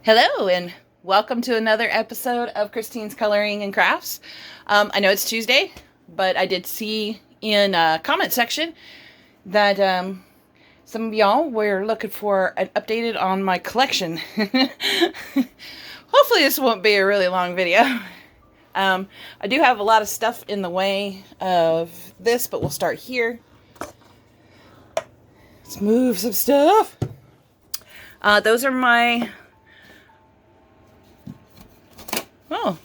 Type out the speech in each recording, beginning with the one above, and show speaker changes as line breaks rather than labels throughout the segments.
Hello and welcome to another episode of Christine's Coloring and Crafts. I know it's Tuesday, but I did see in a comment section that some of y'all were looking for an updated on my collection. Hopefully this won't be a really long video. I do have a lot of stuff in the way of this, but we'll start here. Let's move some stuff. Those are my... Oh,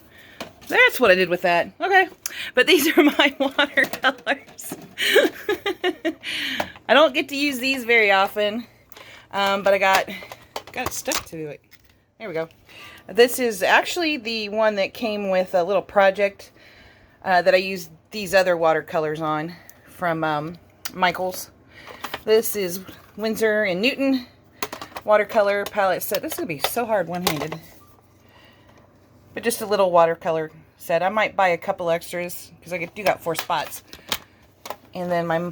that's what I did with that. Okay. But these are my watercolors. I don't get to use these very often. But I got it stuck to it. There we go. This is actually the one that came with a little project that I used these other watercolors on from Michaels. This is Winsor & Newton watercolor palette set. This is going to be so hard one-handed. But just a little watercolor set. I might buy a couple extras because I do got 4 spots. And then my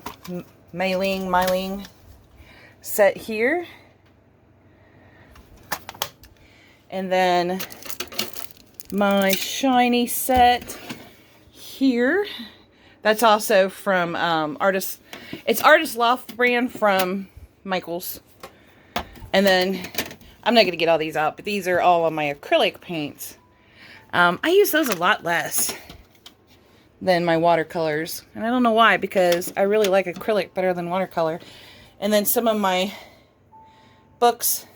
myling set here. And then my shiny set here. That's also from it's Artist Loft brand from Michaels. And then I'm not going to get all these out, but these are all on my acrylic paints. I use those a lot less than my watercolors. And I don't know why, because I really like acrylic better than watercolor. And then some of my books,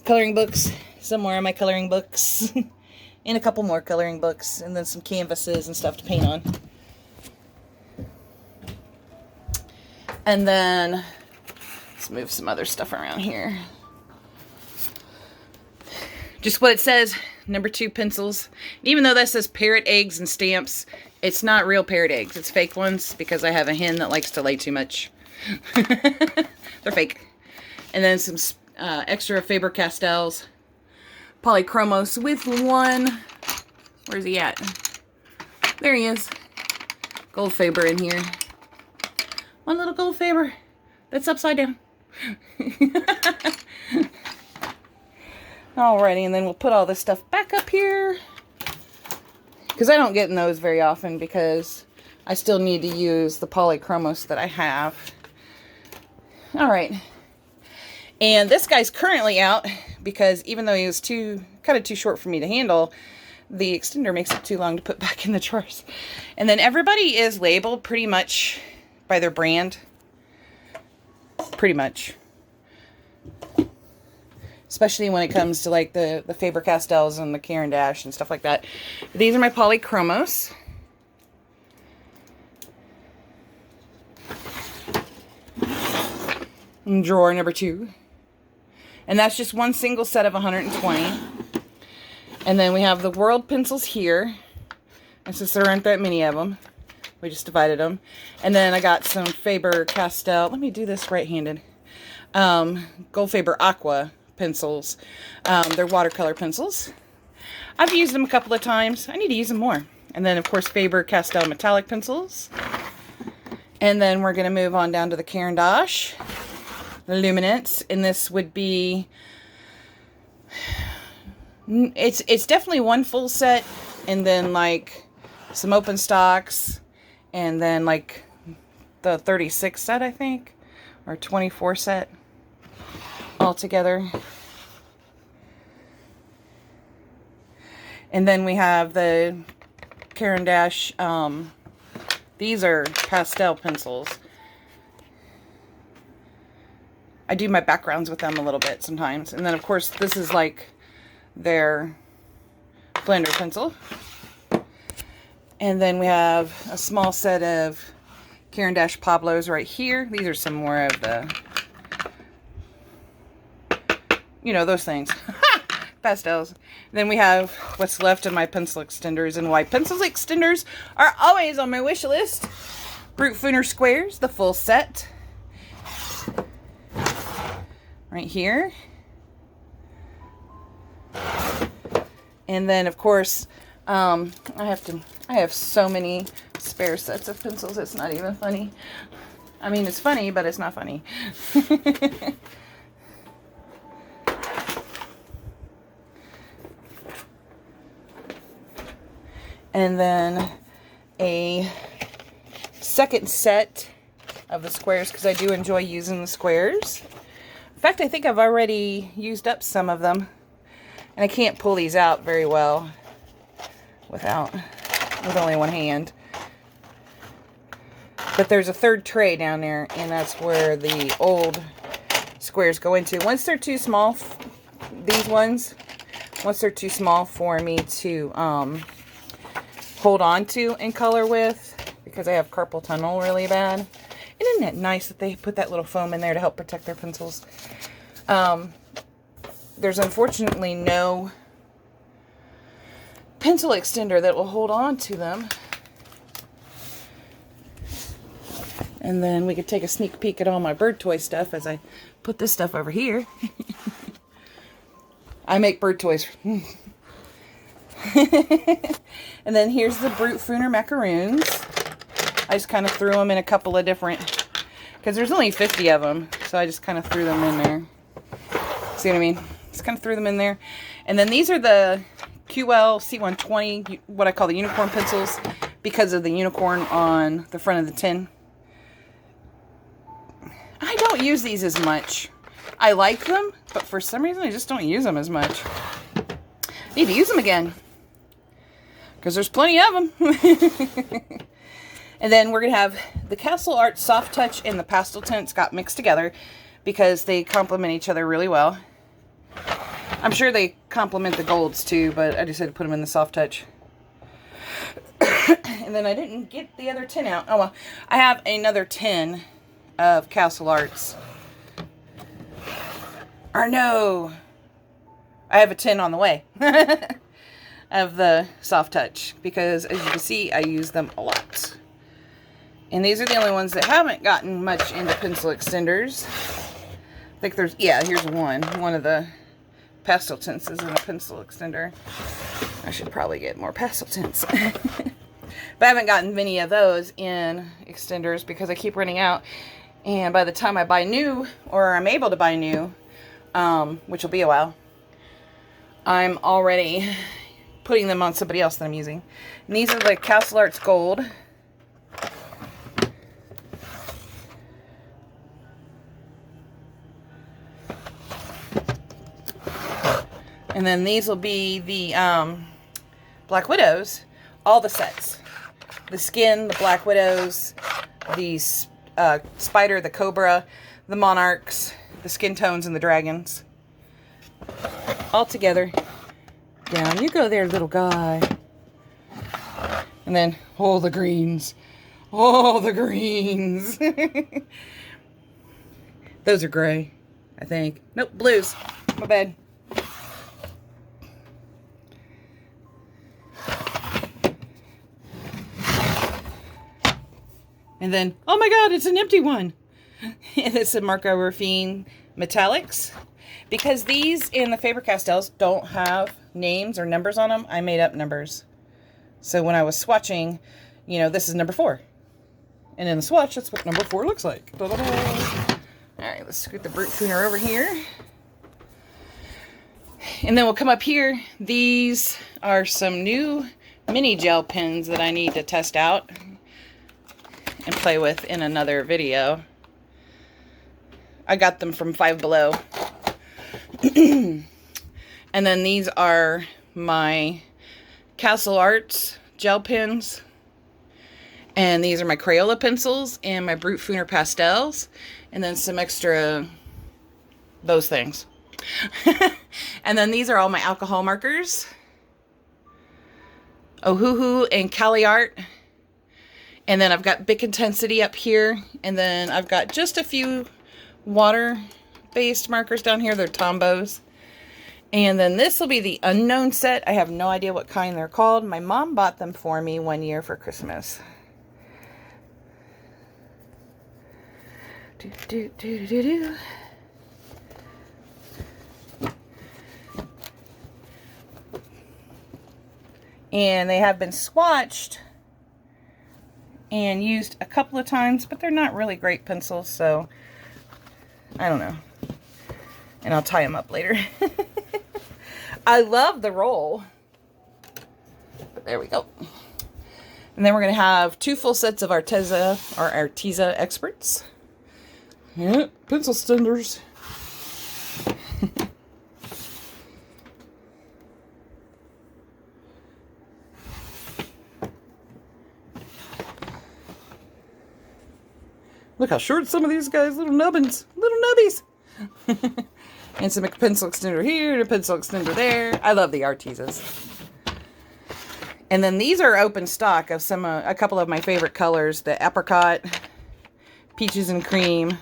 coloring books, some more of my coloring books, and a couple more coloring books, and then some canvases and stuff to paint on. And then, let's move some other stuff around here. Just what it says. Number 2 pencils. Even though that says parrot eggs and stamps, it's not real parrot eggs. It's fake ones because I have a hen that likes to lay too much. They're fake. And then some extra Faber-Castells. Polychromos with one. Where's he at? There he is. Gold Faber in here. One little gold Faber that's upside down. Alrighty, and then we'll put all this stuff back up here. Because I don't get in those very often because I still need to use the polychromos that I have. Alright. And this guy's currently out because even though he was kind of too short for me to handle, the extender makes it too long to put back in the drawers. And then everybody is labeled pretty much by their brand. Pretty much. Especially when it comes to like the Faber-Castells and the Caran d'Ache and stuff like that. These are my polychromos. And drawer number 2. And that's just one single set of 120. And then we have the World pencils here. And since there aren't that many of them, we just divided them. And then I got some Faber-Castell. Let me do this right-handed. Gold Faber Aqua pencils. They're watercolor pencils. I've used them a couple of times. I need to use them more. And then, of course, Faber-Castell metallic pencils. And then we're going to move on down to the Caran d'Ache, the Luminance. And this would be... It's definitely one full set. And then, like, some open stocks. And then, like, the 36 set, I think. Or 24 set. All together. And then we have the Caran d'Ache. These are pastel pencils. I do my backgrounds with them a little bit sometimes. And then of course this is like their blender pencil. And then we have a small set of Caran d'Ache Pablos right here. These are some more of the, you know, those things. Pastels. Then we have what's left of my pencil extenders, and why pencil extenders are always on my wish list. Brute Fooner squares, the full set. Right here. And then of course, I have so many spare sets of pencils, it's not even funny. I mean, it's funny, but it's not funny. And then a second set of the squares, because I do enjoy using the squares. In fact, I think I've already used up some of them. And I can't pull these out very well with only one hand. But there's a third tray down there, and that's where the old squares go into. Once they're too small, once they're too small for me to hold on to and color with, because I have carpal tunnel really bad. And isn't that nice that they put that little foam in there to help protect their pencils? There's unfortunately no pencil extender that will hold on to them. And then we could take a sneak peek at all my bird toy stuff as I put this stuff over here. I make bird toys. And then here's the Brute Fooner macaroons. I just kind of threw them in a couple of different, because there's only 50 of them. So I just kind of threw them in there. See what I mean? Just kind of threw them in there. And then these are the QL C120, what I call the unicorn pencils, because of the unicorn on the front of the tin. I don't use these as much. I like them, but for some reason I just don't use them as much. Need to use them again, because there's plenty of them. And then we're going to have the Castle Art Soft Touch and the Pastel Tints got mixed together because they complement each other really well. I'm sure they complement the golds too, but I decided to put them in the Soft Touch. And then I didn't get the other tin out. Oh well, I have another tin of Castle Arts. Or no, I have a tin on the way of the Soft Touch, because as you can see, I use them a lot. And these are the only ones that haven't gotten much into pencil extenders. I think there's, yeah, here's one. One of the pastel tints is in a pencil extender. I should probably get more pastel tints. But I haven't gotten many of those in extenders because I keep running out. And by the time I buy new, or I'm able to buy new, which will be a while, I'm already putting them on somebody else that I'm using. And these are the Castle Arts Gold. And then these will be the Black Widows, all the sets. The skin, the Black Widows, the spider, the cobra, the monarchs, the skin tones, and the dragons. All together. Down you go there, little guy. And then, oh, the greens. Oh, the greens. Those are gray, I think. Nope, blues. My bad. And then, oh my god, it's an empty one. And it's a Marco Ruffin Metallics. Because these in the Faber-Castells don't have names or numbers on them, I made up numbers. So when I was swatching, you know, this is number 4. And in the swatch, that's what number 4 looks like. Alright, let's scoot the Brute Fooner over here. And then we'll come up here. These are some new mini gel pens that I need to test out and play with in another video. I got them from Five Below. And then these are my Castle Arts gel pens. And these are my Crayola pencils and my Brute Fooner pastels. And then some extra those things. And then these are all my alcohol markers. Ohuhu and Cali Art. And then I've got Bic Intensity up here. And then I've got just a few water-based markers down here. They're Tombos. And then this will be the Unknown set. I have no idea what kind they're called. My mom bought them for me one year for Christmas. And they have been swatched and used a couple of times, but they're not really great pencils, so I don't know. And I'll tie them up later. I love the roll. But there we go. And then we're going to have 2 full sets of Arteza Experts. Yeah, pencil extenders. Look how short some of these guys, little nubbins, little nubbies. And some pencil extender here and a pencil extender there. I love the Artezas. And then these are open stock of a couple of my favorite colors. The apricot, peaches and cream,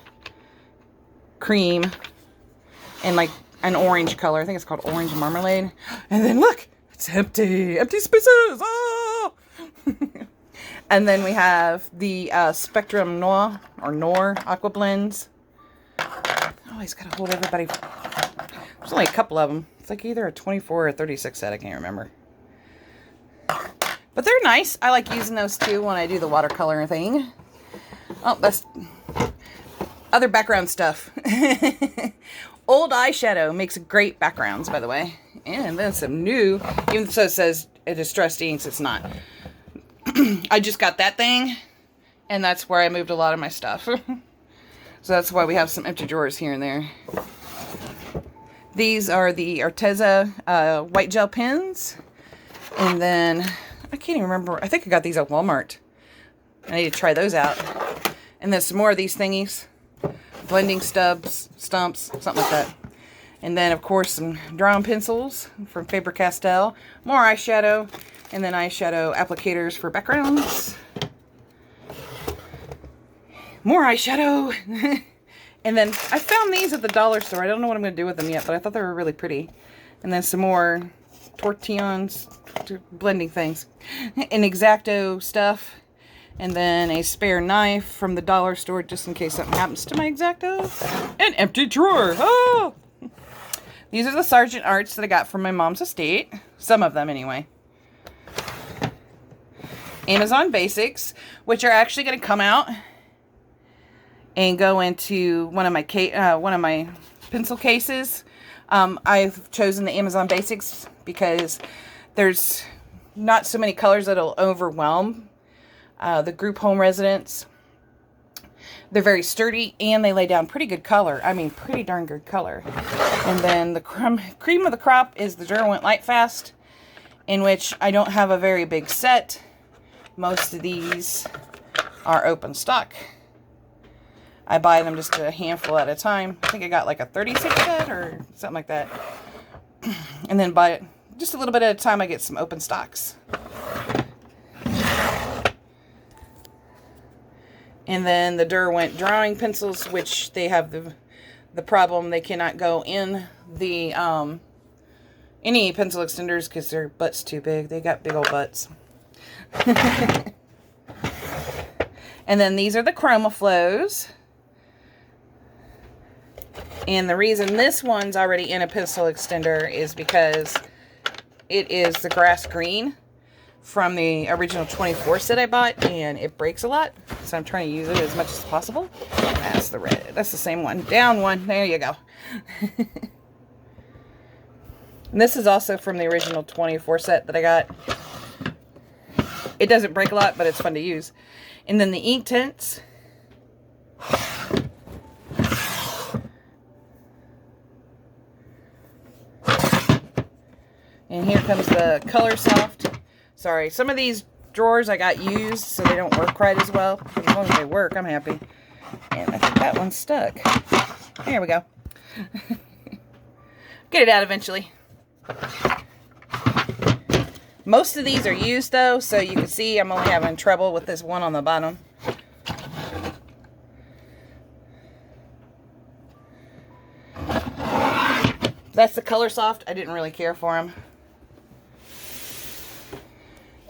and like an orange color. I think it's called orange marmalade. And then look, it's empty. Empty spaces. Oh! And then we have the Spectrum Noir Aqua Blends. Oh, he's got to hold everybody. There's only a couple of them. It's like either a 24 or a 36 set. I can't remember. But they're nice. I like using those too when I do the watercolor thing. Oh, that's other background stuff. Old eyeshadow makes great backgrounds, by the way. And then some new, even though it says distressed inks, it's not. I just got that thing, and that's where I moved a lot of my stuff. So that's why we have some empty drawers here and there. These are the Arteza white gel pens. And then, I can't even remember, I think I got these at Walmart. I need to try those out. And then some more of these thingies. Blending stumps, something like that. And then, of course, some drawing pencils from Faber-Castell. More eyeshadow. And then eyeshadow applicators for backgrounds. More eyeshadow. And then I found these at the dollar store. I don't know what I'm going to do with them yet, but I thought they were really pretty. And then some more tortillons, blending things. An X-Acto stuff. And then a spare knife from the dollar store just in case something happens to my X-Acto. An empty drawer. Oh! These are the Sargent Arts that I got from my mom's estate. Some of them, anyway. Amazon Basics, which are actually going to come out and go into one of my pencil cases. I've chosen the Amazon Basics because there's not so many colors that'll overwhelm the group home residents. They're very sturdy and they lay down pretty good color. I mean, pretty darn good color. And then the cream of the crop is the Derwent Lightfast, in which I don't have a very big set. Most of these are open stock. I buy them just a handful at a time. I think I got like a 36 set or something like that. And then buy it just a little bit at a time. I get some open stocks. And then the Derwent drawing pencils, which they have the problem they cannot go in the any pencil extenders because their butt's too big. They got big old butts. And then these are the Chroma Flows. And the reason this one's already in a pencil extender is because it is the grass green from the original 24 set I bought, and it breaks a lot. So I'm trying to use it as much as possible. That's the red. That's the same one. Down one. There you go. And this is also from the original 24 set that I got. It doesn't break a lot, but it's fun to use. And then the ink tints. And here comes the Color Soft. Sorry, some of these drawers I got used, so they don't work quite as well. As long as they work, I'm happy. And I think that one's stuck. There we go. Get it out eventually. Most of these are used though, so you can see I'm only having trouble with this one on the bottom. That's the Color Soft. I didn't really care for them.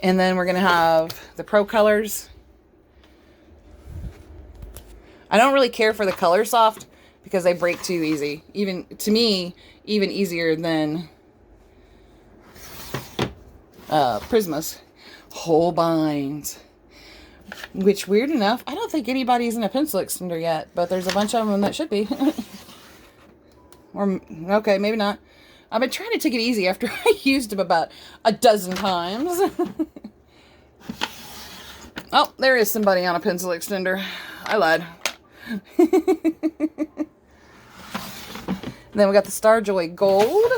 And then we're going to have the Pro Colors. I don't really care for the Color Soft because they break too easy. Even to me, even easier than Prismas. Whole binds. Which, weird enough, I don't think anybody's in a pencil extender yet, but there's a bunch of them that should be. Or, okay, maybe not. I've been trying to take it easy after I used them about a dozen times. Oh, there is somebody on a pencil extender. I lied. Then we got the Starjoy Gold.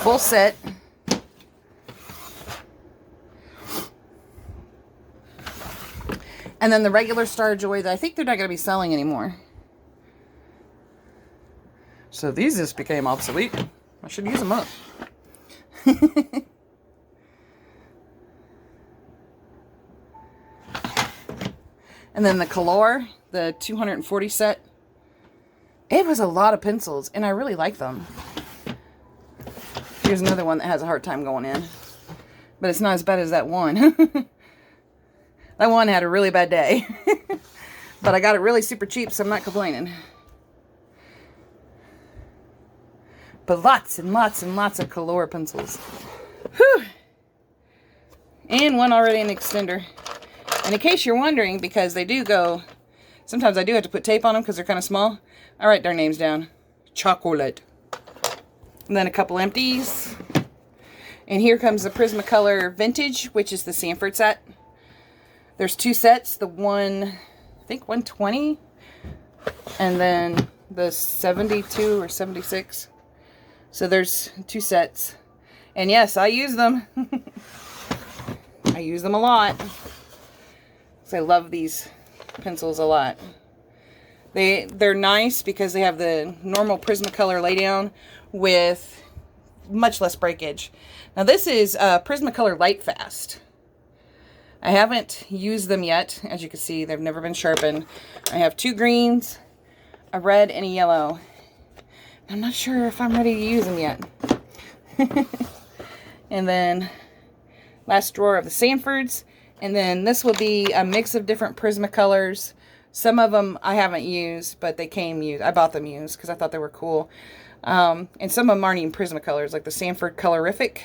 Full set. And then the regular Starjoy that I think they're not going to be selling anymore. So these just became obsolete. I should use them up. And then the Color, the 240 set. It was a lot of pencils, and I really like them. Here's another one that has a hard time going in. But it's not as bad as that one. That one had a really bad day. But I got it really super cheap, so I'm not complaining. But lots and lots and lots of Color pencils. Whew. And one already in the extender. And in case you're wondering, because they do go, sometimes I do have to put tape on them because they're kind of small. I write their names down. Chocolate. And then a couple empties. And here comes the Prismacolor Vintage, which is the Sanford set. There's two sets. The one, I think 120. And then the 72 or 76. So there's two sets. And yes, I use them. I use them a lot. So I love these pencils a lot. They're nice because they have the normal Prismacolor laydown with much less breakage. Now this is Prismacolor Lightfast. I haven't used them yet. As you can see, they've never been sharpened. I have two greens, a red, and a yellow. I'm not sure if I'm ready to use them yet. And then last drawer of the Sanfords. And then this will be a mix of different Prismacolors. Some of them I haven't used, but they came used. I bought them used because I thought they were cool. And some of them aren't even Prismacolors, like the Sanford Colorific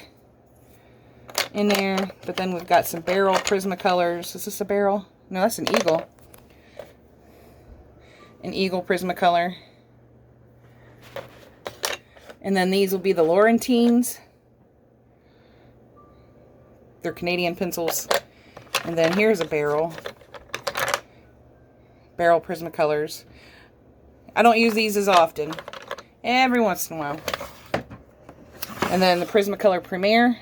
in there. But then we've got some barrel Prismacolors. Is this a barrel? No, that's an eagle. An eagle Prismacolor. And then these will be the Laurentines. They're Canadian pencils. And then here's a barrel. Barrel Prismacolors. I don't use these as often. Every once in a while. And then the Prismacolor Premier.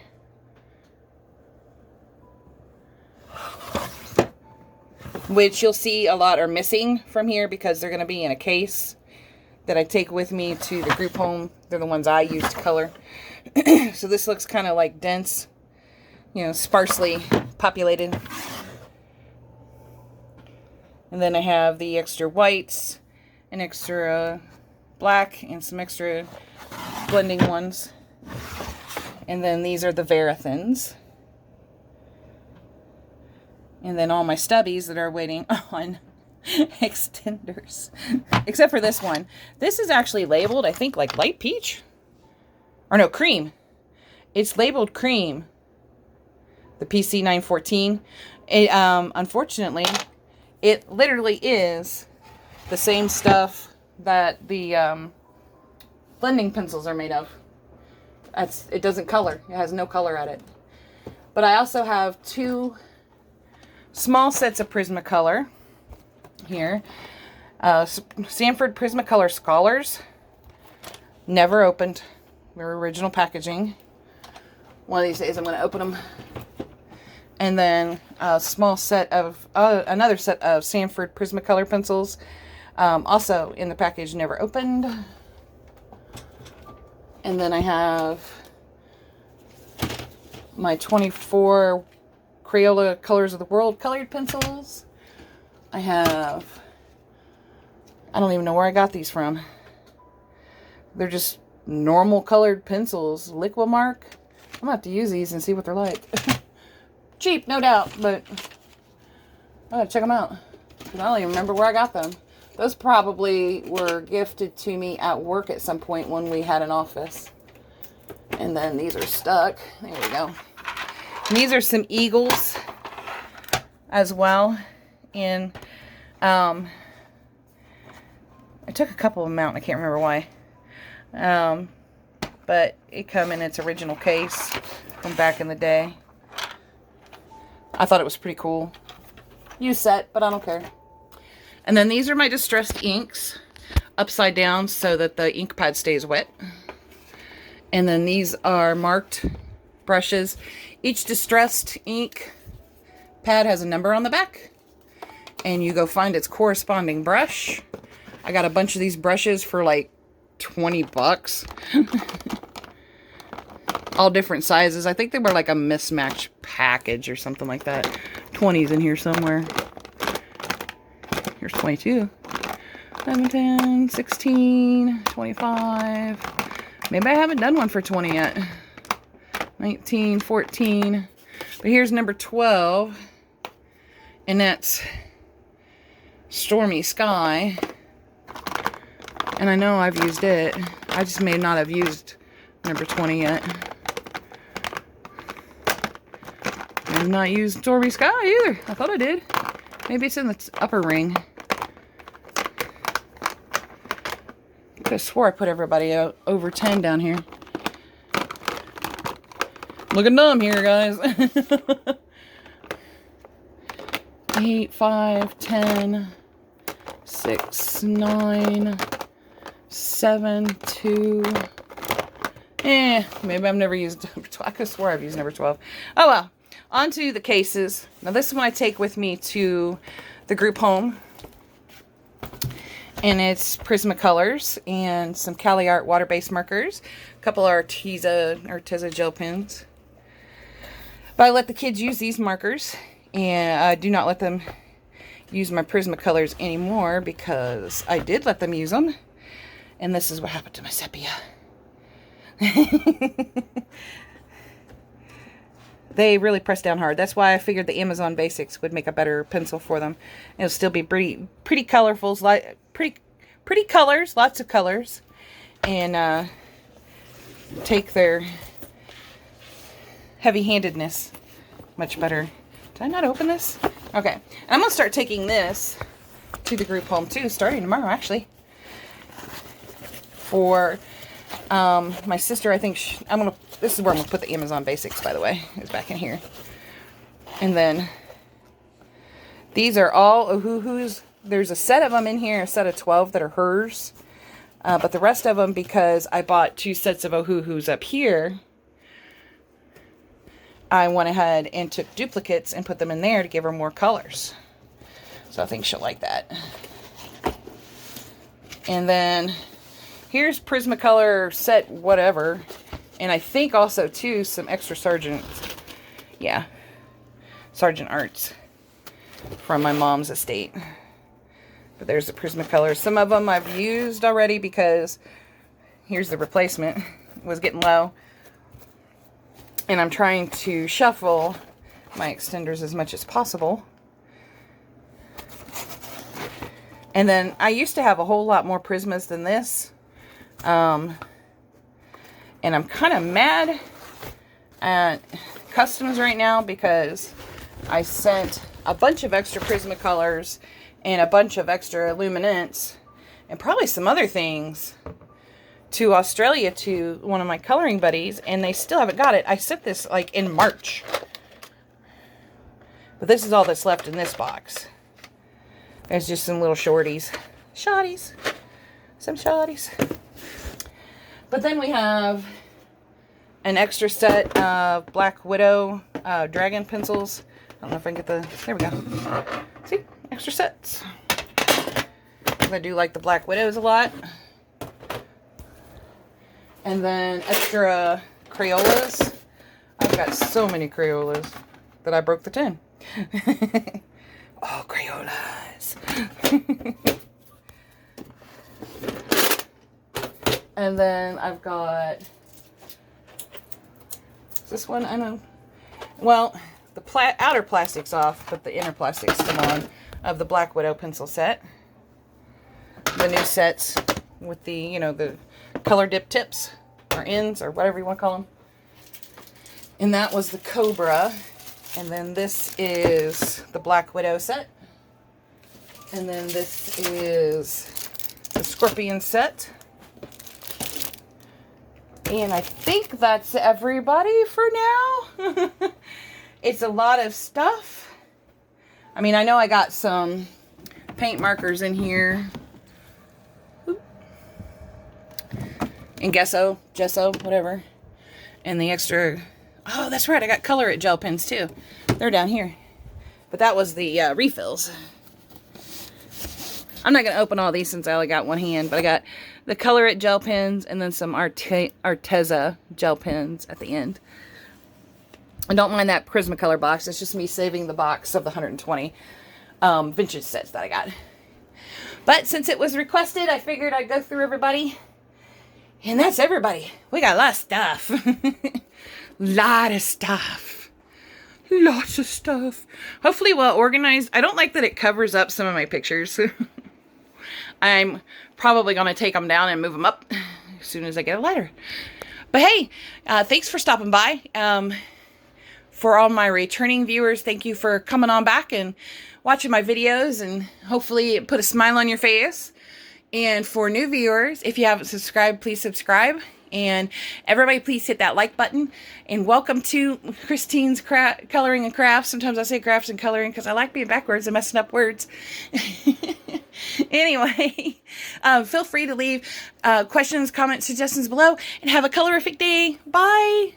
Which you'll see a lot are missing from here because they're going to be in a case that I take with me to the group home. They're the ones I use to color. So this looks kind of like dense, you know, sparsely populated. And then I have the extra whites, an extra black, and some extra blending ones. And then these are the Verathins. And then all my stubbies that are waiting on extenders. Except for this one. This is actually labeled, I think, like light peach. Or no, cream. It's labeled cream. The PC 914. It, unfortunately, it literally is the same stuff that the blending pencils are made of. It doesn't color. It has no color at it. But I also have two small sets of Prismacolor here. Sanford Prismacolor Scholars. Never opened. Their original packaging. One of these days I'm going to open them. And then a small set of, another set of Sanford Prismacolor pencils. Also in the package, never opened. And then I have my 24 Crayola Colors of the World colored pencils. I have, I don't even know where I got these from. They're just normal colored pencils. Liquimark. I'm going to have to use these and see what they're like. Cheap, no doubt, but I gotta check them out. I don't even remember where I got them. Those probably were gifted to me at work at some point when we had an office. And then these are stuck. There we go. And these are some Eagles as well. And I took a couple of them out and I can't remember why. But it come in its original case. from back in the day. I thought it was pretty cool. Used set, but I don't care. And then these are my distressed inks, upside down so that the ink pad stays wet. And then these are marked brushes. Each distressed ink pad has a number on the back, and you go find its corresponding brush. I got a bunch of these brushes for like 20 bucks. All different sizes. I think they were like a mismatched package or something like that. 20's in here somewhere. Here's 22. 11, 10, 16, 25. Maybe I haven't done one for 20 yet. 19, 14. But here's number 12. And that's Stormy Sky. And I know I've used it. I just may not have used number 20 yet. I've not used Stormy Sky either. I thought I did. Maybe it's in the upper ring. I could have swore I put everybody out over 10 down here. Looking dumb here, guys. 8, 5, 10, 6, 9, 7, 2. Maybe I've never used number 12. I could have swore I've used number 12. Oh well. On to the cases. Now this one I take with me to the group home. And it's Prismacolors and some Cali Art water-based markers. A couple Arteza gel pens. But I let the kids use these markers. And I do not let them use my Prismacolors anymore because I did let them use them. And this is what happened to my sepia. They really press down hard. That's why I figured the Amazon Basics would make a better pencil for them. It'll still be pretty colorful, pretty colors, lots of colors, and take their heavy-handedness much better. Did I not open this? Okay, and I'm gonna start taking this to the group home too, starting tomorrow actually. For my sister, I think this is where I'm gonna put the Amazon Basics, by the way. It's back in here. And then these are all Ohuhus. There's a set of them in here, a set of 12 that are hers. But the rest of them, because I bought 2 sets of Ohuhus up here, I went ahead and took duplicates and put them in there to give her more colors. So I think she'll like that. And then here's Prismacolor set whatever. And I think also, too, some extra Sargent Arts from my mom's estate. But there's the Prismacolor. Some of them I've used already because here's the replacement. It was getting low. And I'm trying to shuffle my extenders as much as possible. And then I used to have a whole lot more Prismas than this. And I'm kind of mad at Customs right now because I sent a bunch of extra Prismacolors and a bunch of extra Luminance and probably some other things to Australia to one of my coloring buddies, and they still haven't got it. I sent this like in March. But this is all that's left in this box. There's just some little shorties. Some shotties. But then we have an extra set of Black Widow dragon pencils. I don't know if I can get the... There we go. See? Extra sets. I do like the Black Widows a lot. And then extra Crayolas. I've got so many Crayolas that I broke the tin. Oh, Crayolas. And then I've got this one. I know. Well, the outer plastic's off, but the inner plastic's still on, of the Black Widow pencil set. The new sets with the, you know, the color dip tips or ends or whatever you want to call them. And that was the Cobra. And then this is the Black Widow set. And then this is the Scorpion set. And I think that's everybody for now. It's a lot of stuff. I mean, I know I got some paint markers in here. And gesso, whatever. And the extra... Oh, that's right. I got Color It gel pens, too. They're down here. But that was the refills. I'm not going to open all these since I only got one hand. But I got the Color It gel pens and then some Arteza gel pens at the end. And don't mind that Prismacolor box. It's just me saving the box of the 120 vintage sets that I got. But since it was requested, I figured I'd go through everybody. And that's everybody. We got a lot of stuff. Lot of stuff. Lots of stuff. Hopefully well organized. I don't like that it covers up some of my pictures. I'm probably going to take them down and move them up as soon as I get a lighter. But hey, thanks for stopping by. For all my returning viewers, thank you for coming on back and watching my videos, and hopefully it put a smile on your face. And for new viewers, if you haven't subscribed, please subscribe. And everybody, please hit that like button. And welcome to Christine's Coloring and Crafts. Sometimes I say crafts and coloring because I like being backwards and messing up words. Anyway, feel free to leave questions, comments, suggestions below. And have a colorific day. Bye.